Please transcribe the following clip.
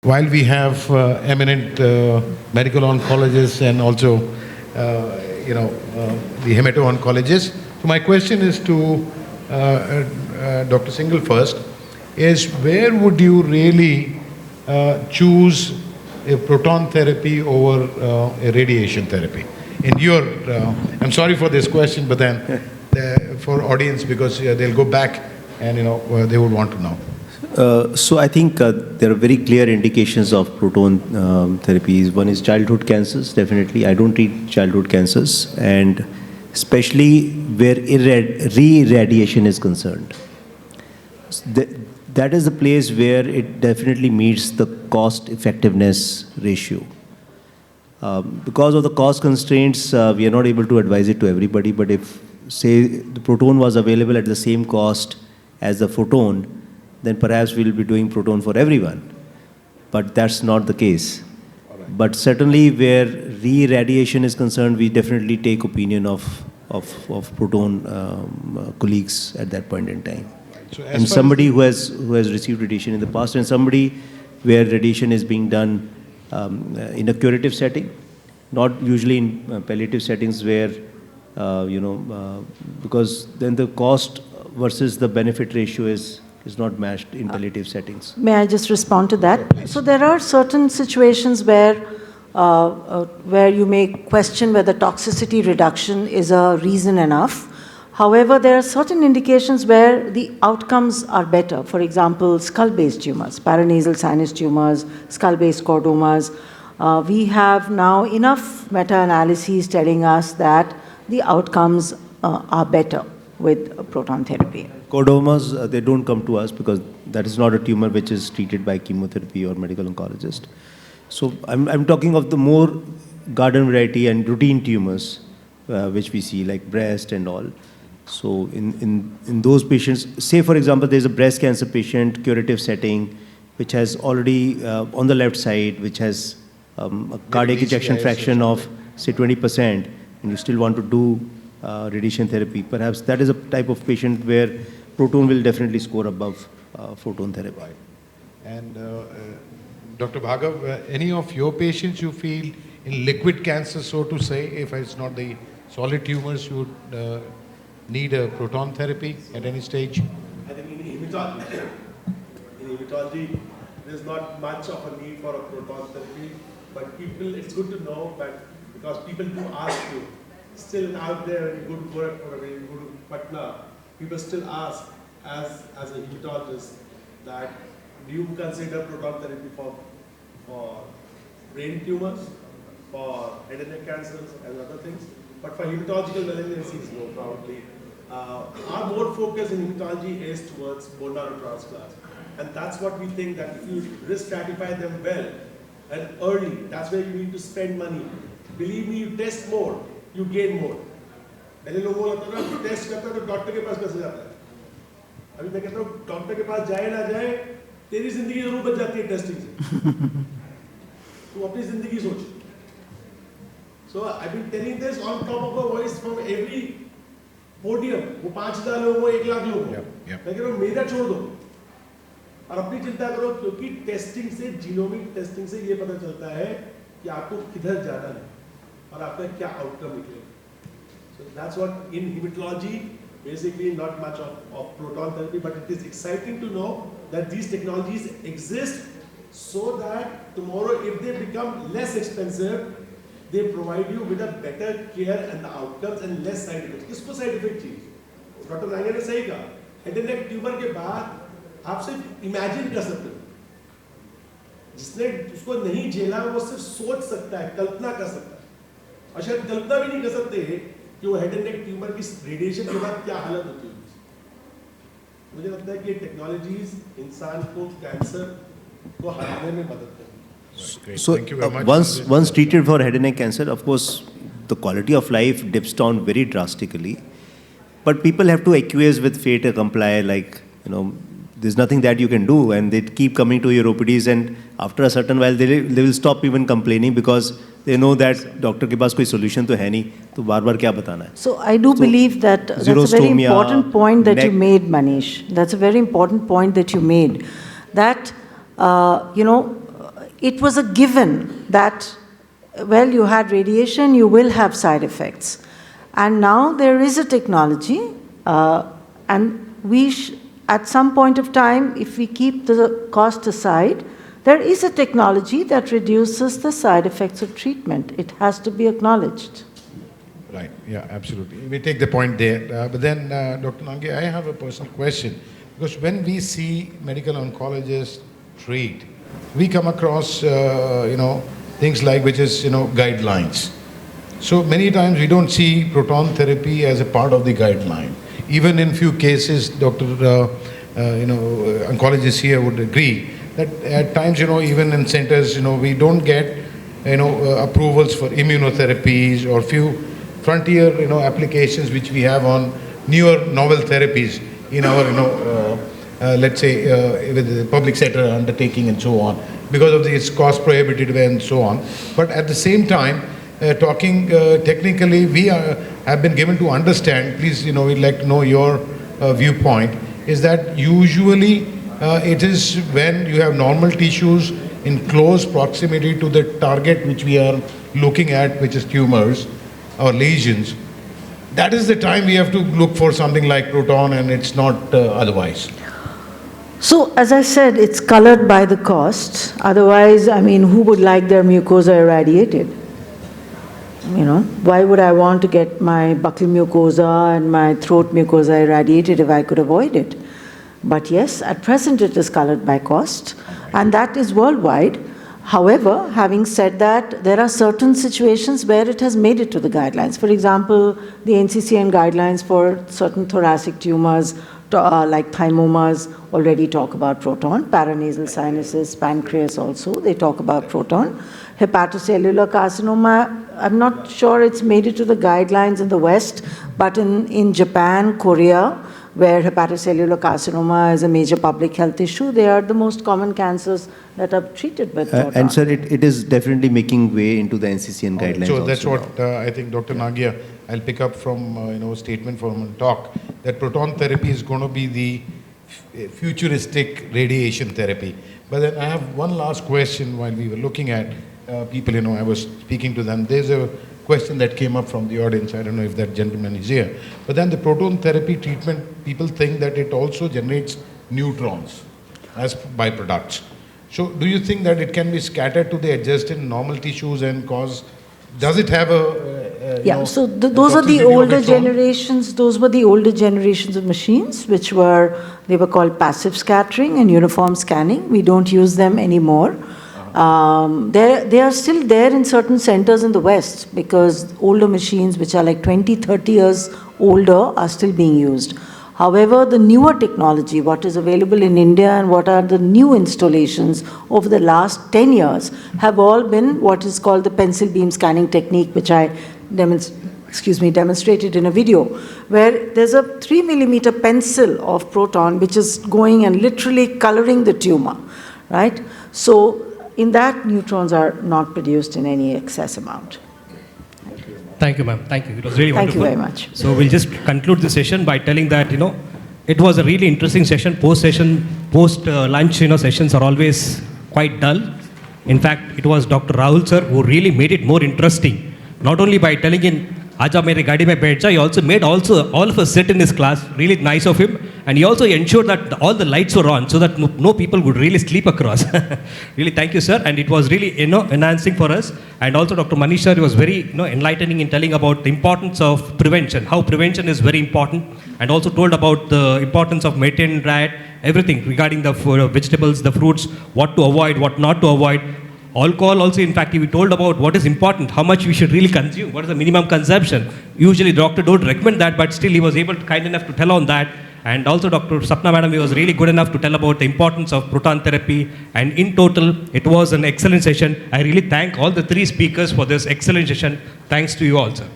While we have eminent medical oncologists and also, the hemato-oncologists, so my question is to Dr. Singhal first, is where would you really choose a proton therapy over a radiation therapy? In your, I'm sorry for this question, but then for audience, because they'll go back and they would want to know. So I think there are very clear indications of proton therapies. One is childhood cancers, definitely. I don't treat childhood cancers, and especially where re-irradiation is concerned. That is the place where it definitely meets the cost-effectiveness ratio. Because of the cost constraints, we are not able to advise it to everybody, but if, say, the proton was available at the same cost as the photon, then perhaps we'll be doing proton for everyone. But that's not the case. Right. But certainly where re-irradiation is concerned, we definitely take opinion of proton colleagues at that point in time. Right. So and somebody who has received radiation in the past, and somebody where radiation is being done in a curative setting, not usually in palliative settings where, because then the cost versus the benefit ratio is not matched in palliative settings. May I just respond to that? Sure, so there are certain situations where you may question whether toxicity reduction is a reason enough. However, there are certain indications where the outcomes are better. For example, skull-based tumors, paranasal sinus tumors, skull-based chordomas. We have now enough meta-analyses telling us that the outcomes are better with proton therapy. Chordomas, they don't come to us because that is not a tumor which is treated by chemotherapy or medical oncologist. So I'm talking of the more garden variety and routine tumors which we see, like breast and all. So in those patients, say for example, there's a breast cancer patient, curative setting, which has already on the left side, which has a cardiac ejection fraction of say 20%, and you still want to do radiation therapy. Perhaps that is a type of patient where proton will definitely score above photon therapy. Right. And Dr. Bhargav, any of your patients you feel in liquid cancer, so to say, if it's not the solid tumors, you would need a proton therapy at any stage? I think in hematology, there's not much of a need for a proton therapy, but people, it's good to know that because people do ask you, still out there, when you go to Gorakhpur or when you go to Patna, people still ask, as a hematologist, that do you consider proton therapy for brain tumors, for head and neck cancers and other things, but for hematological malignancies, no, probably. Our more focus in hematology is towards bone marrow transplants, and that's what we think that if you risk stratify them well and early, that's where you need to spend money. Believe me, you test more, you gain more. पहले लोगों को लगता है test करता है तो doctor के पास कैसे जाता है? अभी मैं कहता हूँ डॉक्टर के पास जाए ना जाए, तेरी जिंदगी जरूर बच जाती है टेस्टिंग से। तू अपनी जिंदगी सोच। So I've been telling this on top of a voice from every podium. वो 5,000 लोगों को 1,00,000 लोगों को। मैं कह रहा हूँ मेरा छोड़ दो और अपनी चिंता करो, क्योंकि टेस्टिंग से, जीनोमिक टेस्टिंग से ये पता चलता है कि आपको किधर जाना है और आपका क्या आउटकम निकलेगा. So that's what in hematology, basically not much of proton therapy, but it is exciting to know that these technologies exist so that tomorrow if they become less expensive, they provide you with a better care and the outcomes and less side effects. किसको side effect चाहिए? Doctor नांगे ने सही कहा, head and neck tumour के बाद आप सिर्फ imagine कर सकते हो, जिसने उसको नहीं झेला वो सिर्फ सोच सकता है, कल्पना कर सकता है, और शायद कल्पना भी नहीं कर सकते कि वो हेड एंड नेक ट्यूमर की रेडिएशन के बाद क्या हालत होती है. मुझे लगता है कि ये टेक्नोलॉजीज इंसान को कैंसर को हराने में मदद करेंगी. So once treated for head and neck cancer, of course, the quality of life dips down very drastically. But people have to acquiesce with fate and comply. Like, there's nothing that you can do, and they keep coming to your OPDs, and after a certain while, they will stop even complaining because they know that doctor के पास कोई solution तो है नहीं, तो बार-बार क्या बताना है. So I do believe that that's a very important point that you made, Manish. That's a very important point that you made. That it was a given that, well, you had radiation, you will have side effects. And now there is a technology, and at some point of time, if we keep the cost aside, there is a technology that reduces the side effects of treatment. It has to be acknowledged. Right, yeah, absolutely. We take the point there. But then, Dr. Nange, I have a personal question. Because when we see medical oncologists treat, we come across, things like which is, guidelines. So many times we don't see proton therapy as a part of the guideline. Even in few cases, oncologists here would agree that at times, even in centers, we don't get, approvals for immunotherapies or few frontier, applications which we have on newer novel therapies in our, let's say, with the public sector undertaking and so on, because of its cost prohibitive and so on. But at the same time, talking technically, we have been given to understand, please, we'd like to know your viewpoint, is that usually it is when you have normal tissues in close proximity to the target which we are looking at, which is tumors or lesions, that is the time we have to look for something like proton, and it's not otherwise. So, as I said, it's colored by the cost. Otherwise, who would like their mucosa irradiated? Why would I want to get my buccal mucosa and my throat mucosa irradiated if I could avoid it? But yes, at present it is colored by cost, and that is worldwide. However, having said that, there are certain situations where it has made it to the guidelines. For example, the NCCN guidelines for certain thoracic tumors, like thymomas, already talk about proton. Paranasal sinuses, pancreas also, they talk about proton. Hepatocellular carcinoma, I'm not sure it's made it to the guidelines in the West, but in Japan, Korea, where hepatocellular carcinoma is a major public health issue, they are the most common cancers that are treated with proton. And sir, it is definitely making way into the NCCN guidelines. So that's also. what I think, Dr. Nagia, I'll pick up from a statement from a talk, that proton therapy is going to be the futuristic radiation therapy. But then I have one last question while we were looking at people, I was speaking to them. There's a question that came up from the audience. I don't know if that gentleman is here. But then the proton therapy treatment, people think that it also generates neutrons as byproducts. So do you think that it can be scattered to the adjacent normal tissues and cause, does it have so those are the older generations, those were the older generations of machines, they were called passive scattering and uniform scanning. We don't use them anymore. They are still there in certain centers in the West, because older machines which are like 20, 30 years older are still being used. However, the newer technology, what is available in India and what are the new installations over the last 10 years, have all been what is called the pencil beam scanning technique, which I demonstrated in a video, where there's a 3 millimeter pencil of proton which is going and literally coloring the tumor, right? So in that, neutrons are not produced in any excess amount. Thank you, ma'am. Thank you. It was really wonderful. Thank you very much. So we'll just conclude the session by telling that, it was a really interesting session. Post-lunch, sessions are always quite dull. In fact, it was Dr. Rahul sir who really made it more interesting. Not only by telling in, Aja mere gaadi mein baith ja, he also made all of us sit in his class. Really nice of him. And he also ensured that all the lights were on so that no people would really sleep across. Really, thank you, sir. And it was really, enhancing for us. And also Dr. Manish sir was very, enlightening in telling about the importance of prevention, how prevention is very important, and also told about the importance of Mediterranean diet, everything regarding the vegetables, the fruits, what to avoid, what not to avoid. Alcohol also, in fact, he told about what is important, how much we should really consume, what is the minimum consumption. Usually the doctor don't recommend that, but still he was able to kind enough to tell on that. And also Dr. Sapna madam, he was really good enough to tell about the importance of proton therapy. And in total, it was an excellent session. I really thank all the three speakers for this excellent session. Thanks to you all, sir.